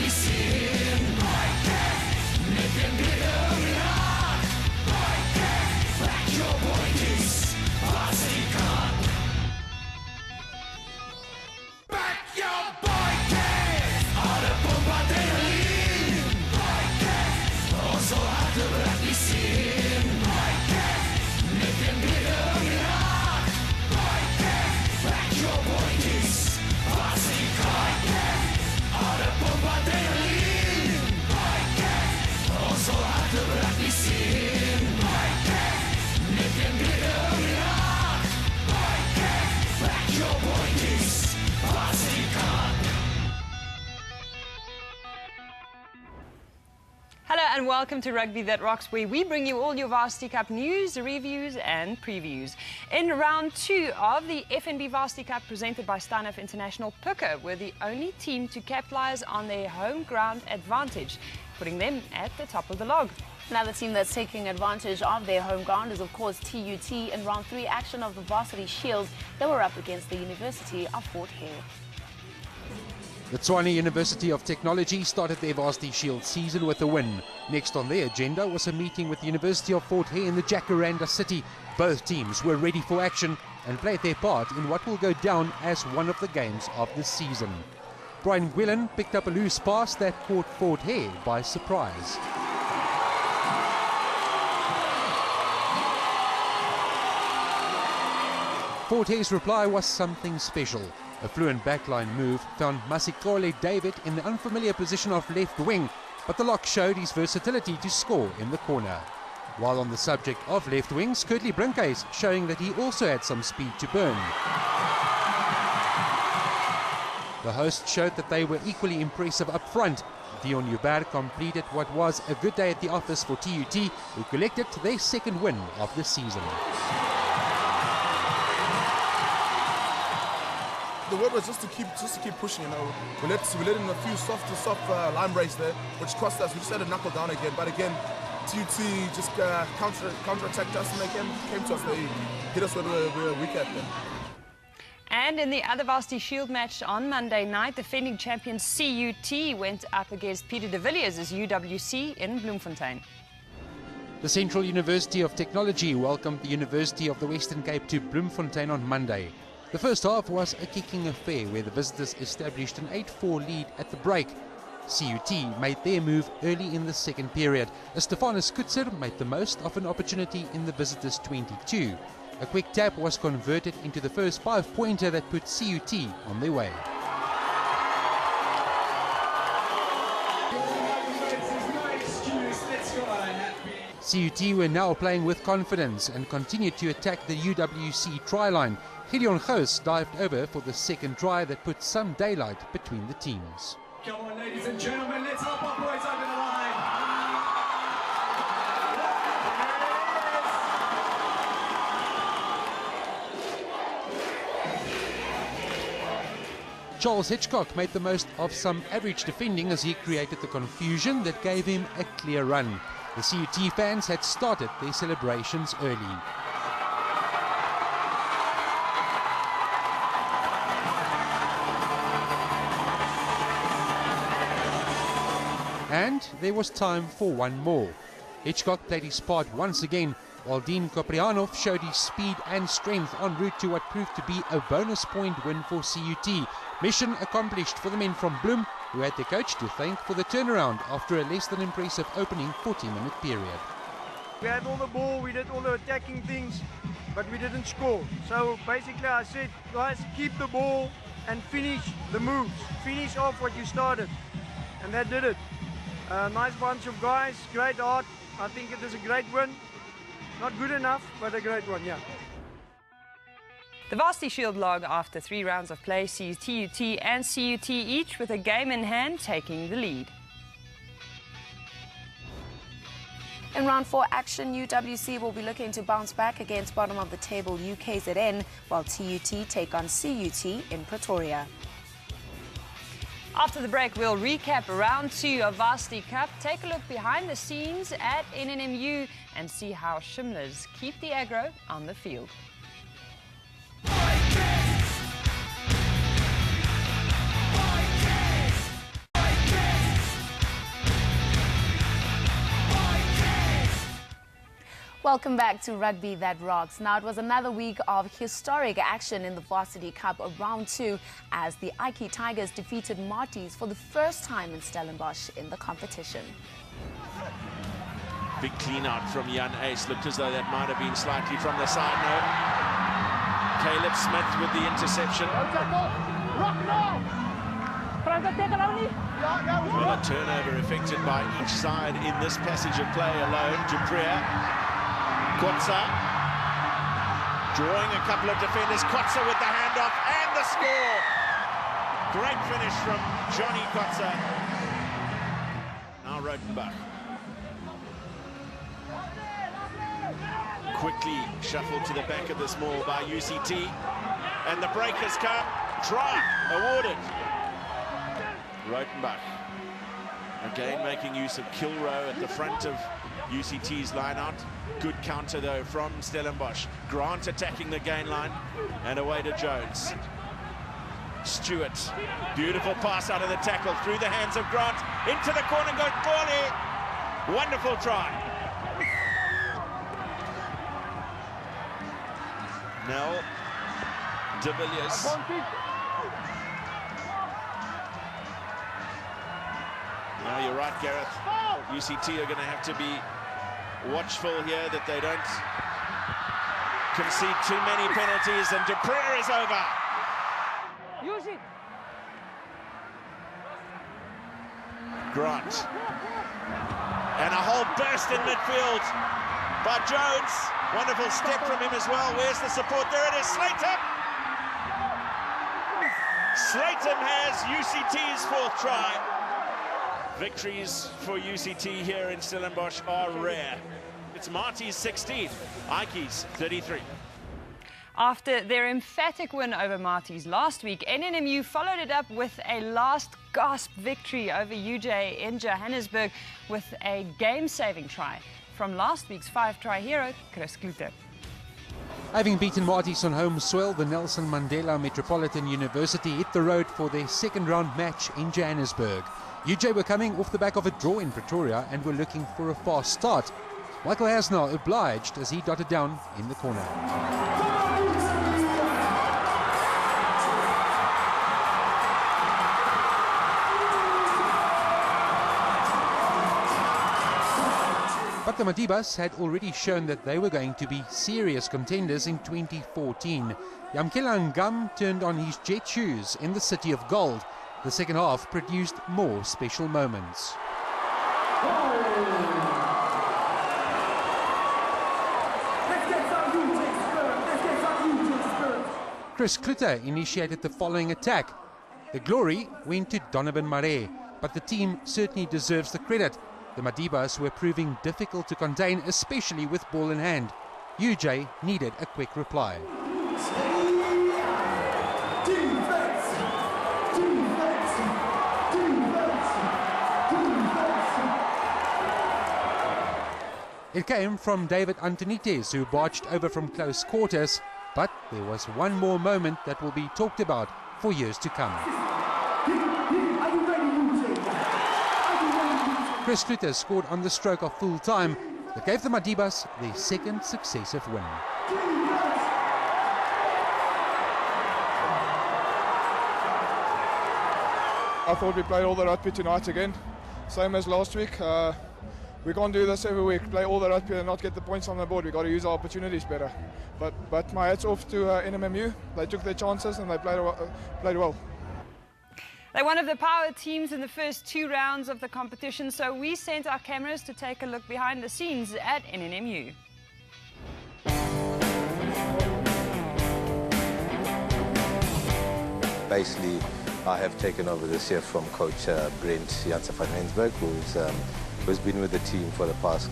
rugby scene. Nick and Peter Rock. Back your Boytjies, Varsity Cup. Back your Boytjies. Alle Pumper adrenalin. Also hat de rugby scene. Nick and Peter Rock. Back your Boytjies, Varsity Cup. Alle Pumper adrenalin. Also hat de rugby scene. Nick and Peter Rock. Back your Boytjies, Varsity Cup. Hello and welcome to Rugby That Rocks, where we bring you all your Varsity Cup news, reviews and previews. In round 2 of the FNB Varsity Cup presented by Steinhoff International, Puka were the only team to capitalise on their home ground advantage, putting them at the top of the log. Another team that's taking advantage of their home ground is, of course, TUT in round 3 action of the Varsity Shield. They were up against the University of Fort Hare. The Tshwane University of Technology started their Varsity Shield season with a win. Next on their agenda was a meeting with the University of Fort Hare in the Jacaranda City. Both teams were ready for action and played their part in what will go down as one of the games of the season. Brian Gwillan picked up a loose pass that caught Fort Hare by surprise. Fort Hare's reply was something special. A fluent backline move found Masikole David in the unfamiliar position of left wing, but the lock showed his versatility to score in the corner. While on the subject of left wings, Kurtley Brinkhuis showing that he also had some speed to burn. The hosts showed that they were equally impressive up front. Dion Uber completed what was a good day at the office for TUT, who collected their second win of the season. The word was just to keep pushing, you know. We let in a few soft line breaks there, which cost us. We just had to knuckle down again. But again, TUT just counter-attacked us and they came to us. They hit us when we were weak at them. And in the other Varsity Shield match on Monday night, defending champion CUT went up against Peter de Villiers' UWC in Bloemfontein. The Central University of Technology welcomed the University of the Western Cape to Bloemfontein on Monday. The first half was a kicking affair where the visitors established an 8-4 lead at the break. CUT made their move early in the second period, as Stefanus Kutzer made the most of an opportunity in the visitors' 22. A quick tap was converted into the first 5-pointer that put CUT on their way. CUT were now playing with confidence and continued to attack the UWC try line. Gideon Goos dived over for the second try that put some daylight between the teams. Come on, ladies and gentlemen, let's help operate over the line. Charles Hitchcock made the most of some average defending as he created the confusion that gave him a clear run. The CUT fans had started their celebrations early. And there was time for one more. Hitchcock played his part once again, while Dean Koprianov showed his speed and strength en route to what proved to be a bonus point win for CUT. Mission accomplished for the men from Bloem, who had their coach to thank for the turnaround after a less than impressive opening 40-minute period. We had all the ball, we did all the attacking things, but we didn't score. So basically I said, guys, keep the ball and finish the moves. Finish off what you started. And that did it. Nice bunch of guys, great art. I think it is a great win. Not good enough, but a great one, yeah. The Varsity Shield log after 3 rounds of play sees TUT and CUT each with a game in hand taking the lead. In round 4 action, UWC will be looking to bounce back against bottom of the table UKZN, while TUT take on CUT in Pretoria. After the break, we'll recap round 2 of Varsity Cup, take a look behind the scenes at NNMU and see how Shimlas keep the aggro on the field. Welcome back to Rugby That Rocks. Now, it was another week of historic action in the Varsity Cup of Round 2 as the Ike Tigers defeated Motshidisi for the first time in Stellenbosch in the competition. Big clean out from Jan Ace. Looked as though that might have been slightly from the side. No. Caleb Smit with the interception. Well, a turnover affected by each side in this passage of play alone. Dupria. Kotsa drawing a couple of defenders. Kotsa with the handoff and the score. Great finish from Johnny Kotsa. Now Rotenbach. Quickly shuffled to the back of this maul by UCT. And the break has come. Try awarded. Rotenbach. Again making use of Kilroe at the front of UCT's line-out. Good counter, though, from Stellenbosch. Grant attacking the gain line, and away to Jones. Stewart, beautiful pass out of the tackle, through the hands of Grant, into the corner goes Goli. Wonderful try. Nell de Villiers. Now, you're right, Gareth. UCT are going to have to be watchful here that they don't concede too many penalties, and Dupria is over. Use it. Grant. And a whole burst in midfield by Jones. Wonderful step from him as well. Where's the support? There it is, Slatham. Slatham has UCT's fourth try. Victories for UCT here in Stellenbosch are rare. It's Marty's 16, Ike's 33. After their emphatic win over Motshidisi last week, NNMU followed it up with a last gasp victory over UJ in Johannesburg with a game-saving try from last week's 5-try hero, Chris Klute. Having beaten Motshidisi on home soil, the Nelson Mandela Metropolitan University hit the road for their second-round match in Johannesburg. UJ were coming off the back of a draw in Pretoria and were looking for a fast start. Michael Hasnell obliged as he dotted down in the corner. But the Madibas had already shown that they were going to be serious contenders in 2014. Yamkela Ngam turned on his jet shoes in the City of Gold. The second half produced more special moments. Chris Klute initiated the following attack. The glory went to Donovan Mare, but the team certainly deserves the credit. The Madibas were proving difficult to contain, especially with ball in hand. UJ needed a quick reply. It came from David Antonites, who barged over from close quarters, but there was one more moment that will be talked about for years to come. Chris Klute scored on the stroke of full time that gave the Madibas their second successive win. I thought we played all the rugby tonight again, same as last week. We can't do this every week, play all the rugby and not get the points on the board. We've got to use our opportunities better. But my hats off to NMMU. They took their chances and they played well. They're one of the power teams in the first 2 rounds of the competition, so we sent our cameras to take a look behind the scenes at NNMU. Basically, I have taken over this year from Coach Brent Janssen van Rensburg, who's been with the team for the past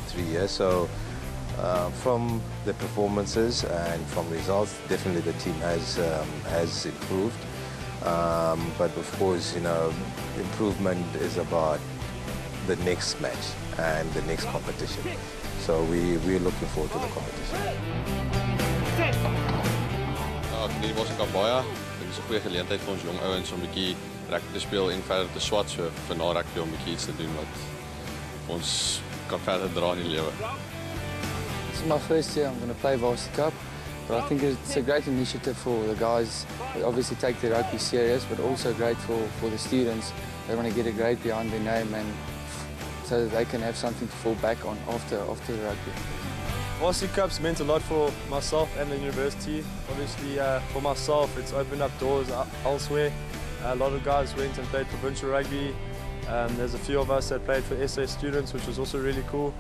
3 years. So from the performances and from results, definitely the team has improved. But of course, you know, improvement is about the next match and the next competition. So we're looking forward to the competition. Hier was ek al baie. Dit is 'n goeie geleentheid vir ons jong ouens om 'n bietjie rugby te speel en verder te swat, so vir na rugby om 'n bietjie iets te doen wat ons kan verder dra in die lewe. This is my first year. I'm going to play Varsity Cup, but I think it's a great initiative for the guys that obviously take their rugby serious, but also great for the students. They want to get a grade behind their name and so that they can have something to fall back on after the rugby. Varsity Cup's meant a lot for myself and the university. Obviously, for myself, it's opened up doors elsewhere. A lot of guys went and played provincial rugby. There's a few of us that played for SA students, which was also really cool.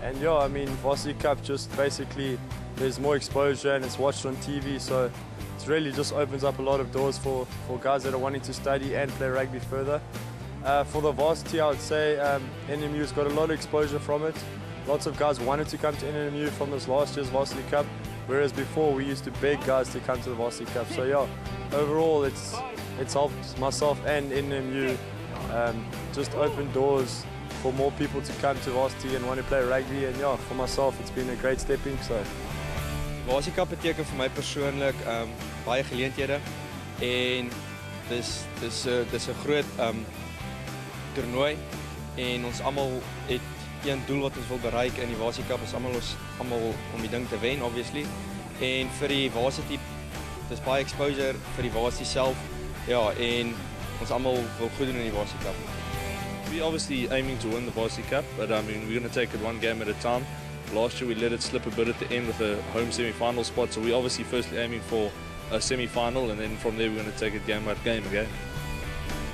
And yeah, I mean, Varsity Cup just basically, there's more exposure and it's watched on TV, so it really just opens up a lot of doors for guys that are wanting to study and play rugby further. For the varsity, I would say NMU's got a lot of exposure from it. Lots of guys wanted to come to NMU from this last year's Varsity Cup, whereas before we used to beg guys to come to the Varsity Cup. So yeah, overall it's helped myself and NMU just open doors for more people to come to varsity and want to play rugby. And yeah, for myself it's been a great stepping stone. Varsity Cup beteken vir my persoonlik baie geleenthede en dis 'n groot toernooi en ons almal het een doel wat ons wil bereik in die Varsity Cup, is almal om die ding te wen obviously. En vir die varsity dis baie exposure vir die varsity self. Ja, en ons almal wil goed doen in die Varsity Cup. We're obviously aiming to win the Varsity Cup, but I mean we're going to take it one game at a time. Last year we let it slip a bit at the end with a home semi-final spot, so we're obviously firstly aiming for a semi-final, and then from there we're going to take it game by game again.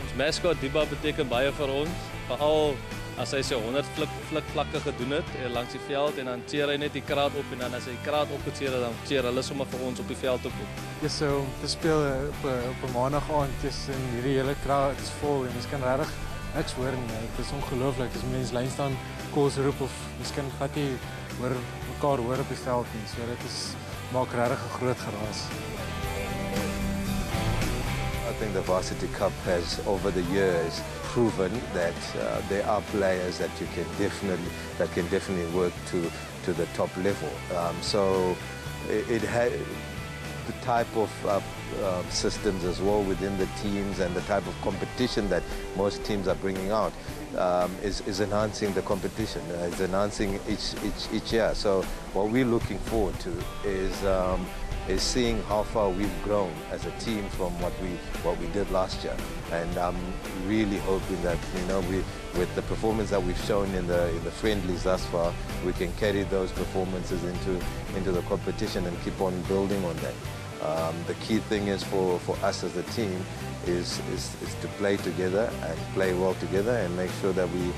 Ons mascot Diba beteken baie vir ons, veral as hy sy 100 flikvlakke gedoen het langs die veld en dan cheer hy net die kraat op en dan as hy die kraat opgecheer het, dan cheer hulle sommer vir ons op die veld op. Dis so om te speel op 'n maandag aand tussen hierdie hele kraat is vol en mens kan regtig niks hoor nie. Dit is ongelooflik as mense lyn staan, calls roep of miskien glad nie hoor mekaar hoor op die veld nie. So dit maak regtig 'n groot geraas. I think the Varsity Cup has, over the years, proven that there are players that can definitely work to the top level. So it had the type of systems as well within the teams and the type of competition that most teams are bringing out is enhancing the competition. It's enhancing each year. So what we're looking forward to is seeing how far we've grown as a team from what we did last year, and I'm really hoping that with the performance that we've shown in the friendlies thus far, we can carry those performances into the competition and keep on building on that. The key thing is for us as a team is to play together and play well together and make sure that we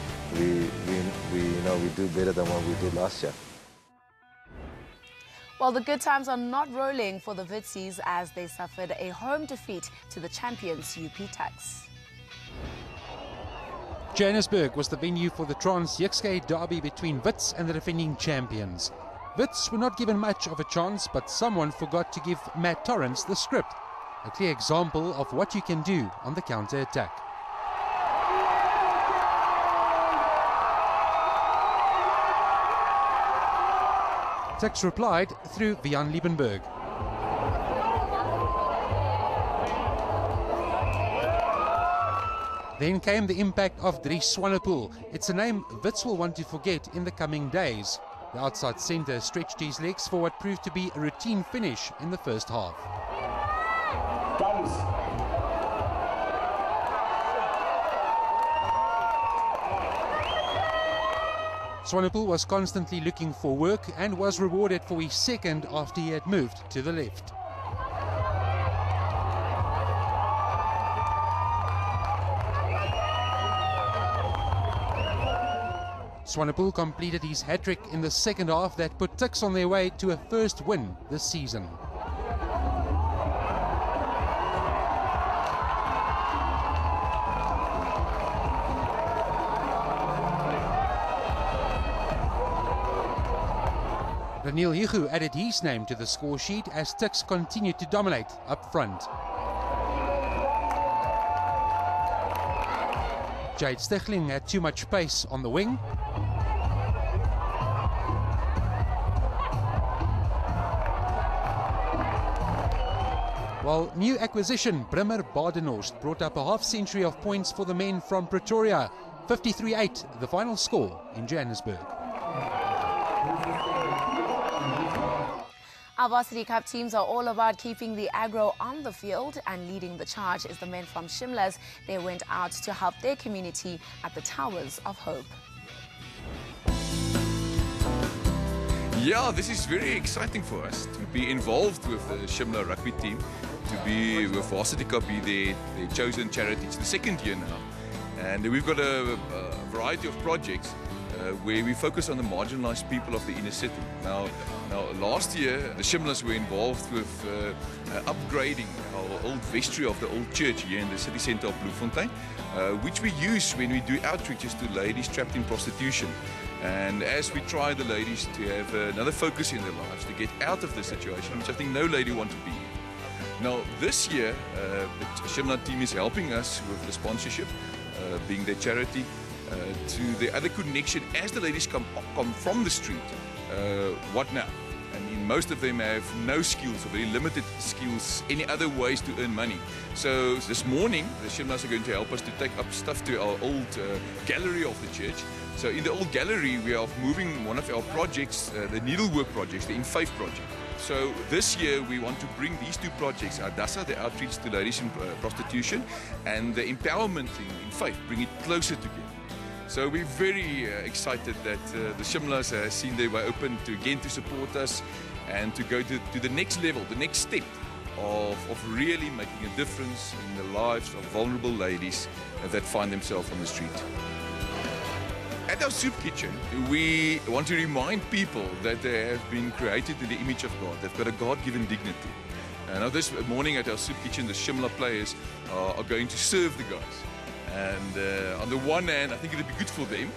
do better than what we did last year. Well, the good times are not rolling for the Wittsies as they suffered a home defeat to the champions UP Tuks. Johannesburg was the venue for the Trans-Jukskei derby between Wits and the defending champions. Wits were not given much of a chance, but someone forgot to give Matt Torrance the script. A clear example of what you can do on the counter-attack. Tuks replied through Vian Liebenberg. Then came the impact of Dries Swanepoel. It's a name Wits will want to forget in the coming days. The outside centre stretched his legs for what proved to be a routine finish in the first half. Swanepoel was constantly looking for work and was rewarded for his second after he had moved to the left. Swanepoel completed his hat-trick in the second half that put Tuks on their way to a first win this season. Daniel Hugo added his name to the score sheet as Tuks continued to dominate up front. Jade Stichling had too much pace on the wing. While new acquisition Brimmer Badenhorst brought up a half-century of points for the men from Pretoria. 53-8, the final score in Johannesburg. Our Varsity Cup teams are all about keeping the aggro on the field, and leading the charge is the men from Shimla's. They went out to help their community at the Towers of Hope. Yeah, this is very exciting for us to be involved with the Shimla rugby team, to be with Varsity Cup, be their chosen charity. It's the second year now, and we've got a variety of projects where we focus on the marginalized people of the inner city. Now last year, the Shimlas were involved with upgrading our old vestry of the old church here in the city centre of Bloemfontein, which we use when we do outreaches to ladies trapped in prostitution. And as we try the ladies to have another focus in their lives, to get out of the situation, which I think no lady wants to be in. Now, this year, the Shimla team is helping us with the sponsorship, being their charity, to the other connection as the ladies come from the street. What now? I mean, most of them have no skills or very limited skills, any other ways to earn money. So this morning, the Shimlas are going to help us to take up stuff to our old gallery of the church. So in the old gallery, we are moving one of our projects, the needlework projects, the In Faith project. So this year, we want to bring these two projects, our DASA, the outreach to ladies in prostitution, and the empowerment in faith, bring it closer together. So we're very excited that the Shimlas have seen their way open to again to support us and to go to the next level, the next step of really making a difference in the lives of vulnerable ladies that find themselves on the street. At our soup kitchen, we want to remind people that they have been created in the image of God. They've got a God-given dignity. Now this morning at our soup kitchen, the Shimla players are going to serve the guys. And on the one hand, I think it would be good for them,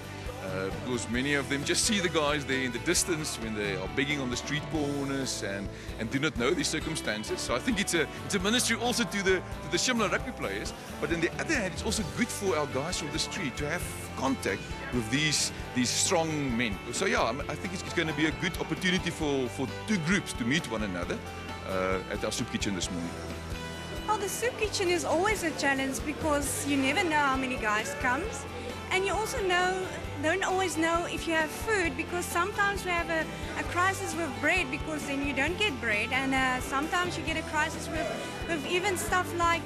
because many of them just see the guys there in the distance when they are begging on the street corners and do not know these circumstances. So I think it's a ministry also to the Shimla rugby players. But on the other hand, it's also good for our guys from the street to have contact with these strong men. So yeah, I think it's going to be a good opportunity for two groups to meet one another at our soup kitchen this morning. Well, the soup kitchen is always a challenge because you never know how many guys comes, and you also don't always know if you have food, because sometimes we have a crisis with bread because then you don't get bread, and sometimes you get a crisis with even stuff like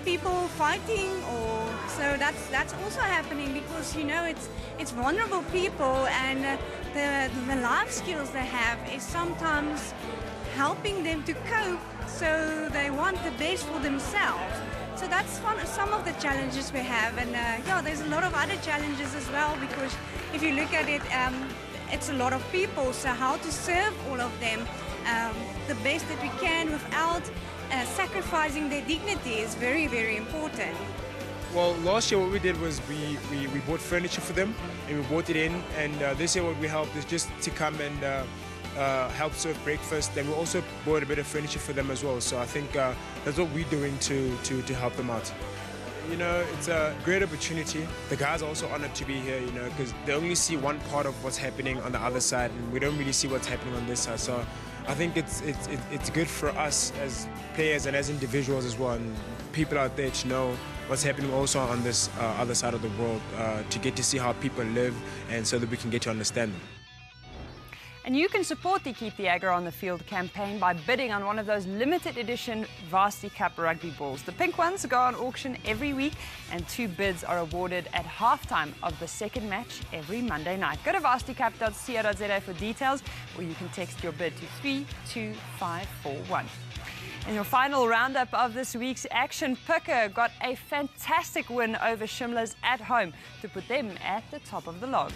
people fighting, or so that's also happening because it's vulnerable people, and the life skills they have is sometimes helping them to cope. So they want the best for themselves. So that's some of the challenges we have, and yeah, there's a lot of other challenges as well, because if you look at it, it's a lot of people. So how to serve all of them the best that we can without sacrificing their dignity is very, very important. Well, last year what we did was we bought furniture for them, and we brought it in, and this year what we helped is just to come and help serve breakfast, and we also bought a bit of furniture for them as well. So I think that's what we're doing to help them out. You know, it's a great opportunity. The guys are also honored to be here, you know, because they only see one part of what's happening on the other side, and we don't really see what's happening on this side. So I think it's good for us as players and as individuals as well, and people out there to know what's happening also on this other side of the world, to get to see how people live, and so that we can get to understand them. And you can support the Keep the Aggro on the Field campaign by bidding on one of those limited edition Varsity Cup rugby balls. The pink ones go on auction every week, and 2 bids are awarded at halftime of the second match every Monday night. Go to varsitycup.co.za for details, or you can text your bid to 32541. In your final roundup of this week's action, Pucker got a fantastic win over Shimla's at home to put them at the top of the log.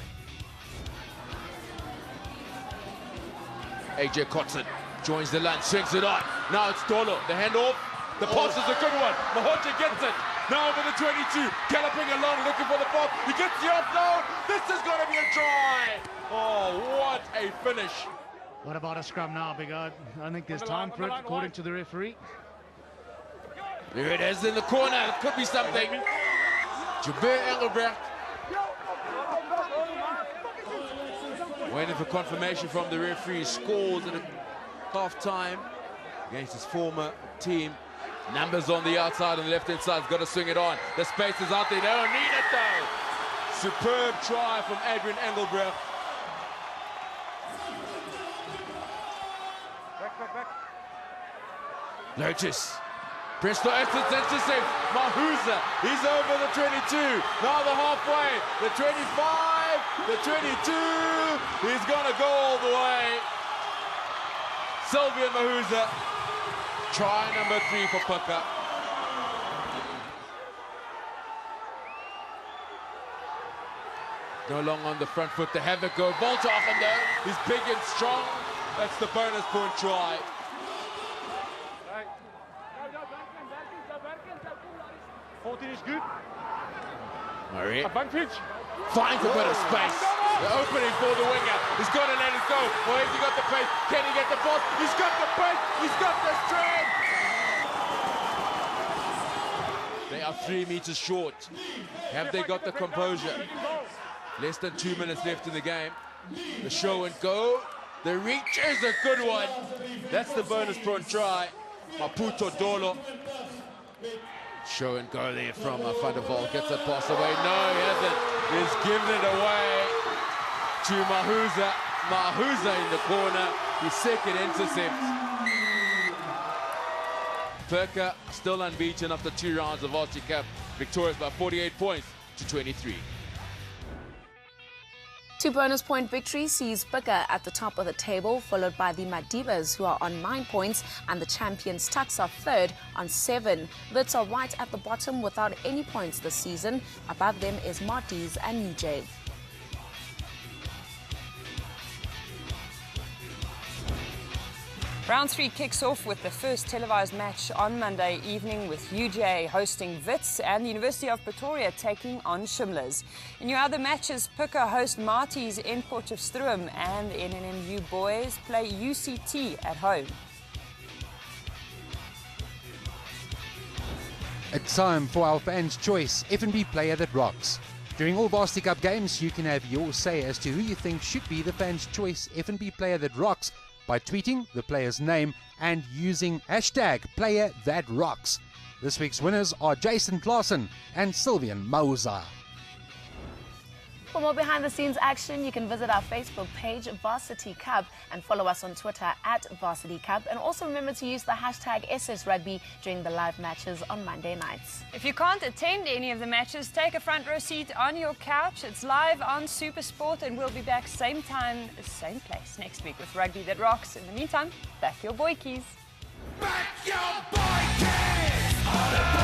AJ Kotson joins the line, swings it on. Now it's Dolo. The handoff. The pass is a good one. Mohono gets it. Now over the 22. Galloping along, looking for the ball. He gets the offload. This is going to be a try. Oh, what a finish. What about a scrum now, Big O? I think there's time for it, according to the referee. There it is in the corner. It could be something. Jabir Engelbrecht. Waiting for confirmation from the referee. Scores at half-time against his former team. Numbers on the outside and the left-hand side. He's got to swing it on. The space is out there. They don't need it, though. Superb try from Adrian Engelbrecht. Lotus. Presto efforts intercept. Mahuza, he's over the 22. Now the halfway. The 25, the 22. He's going to go all the way. Sylvian Mahuza. Try number 3 for Puka. No longer on the front foot to have it go. Volthoffen though, he's big and strong. That's the bonus point try. 14 is good. Murray finds a bit of space. The opening for the winger. He's got to let it go. Or has he got the pace? Can he get the ball? He's got the pace. He's got the strength. They are 3 meters short. Have they got the composure? Less than 2 minutes left in the game. The show and go. The reach is a good one. That's the bonus point try. Maputo Dolo. Show and go there from Van der Walt. Gets a pass away. No, he hasn't. He's given it away to Mahuza. Mahuza in the corner. His second intercept. Perka still unbeaten after 2 rounds of Varsity Cup. Victorious by 48 points to 23. 2 bonus point victories sees Puka at the top of the table, followed by the Madivas, who are on 9 points, and the champions Tuks are third on 7. Wits are right at the bottom without any points this season. Above them is Motshidisi and UJ. Round 3 kicks off with the first televised match on Monday evening, with UJ hosting Wits and the University of Pretoria taking on Shimla's. In your other matches, Puka host Motshidisi in Potchefstroom, and the NNMU boys play UCT at home. It's time for our fans' choice FNB player that rocks. During all Varsity Cup games, you can have your say as to who you think should be the fans' choice FNB player that rocks by tweeting the player's name and using hashtag #PlayerThatRocks. This week's winners are Jason Claassen and Sylvian Mauza. For more behind-the-scenes action, you can visit our Facebook page, Varsity Cup, and follow us on Twitter @Varsity Cup. And also remember to use the hashtag #SSRugby during the live matches on Monday nights. If you can't attend any of the matches, take a front row seat on your couch. It's live on SuperSport, and we'll be back same time, same place next week with Rugby That Rocks. In the meantime, back your Boytjies. Back your Boytjies!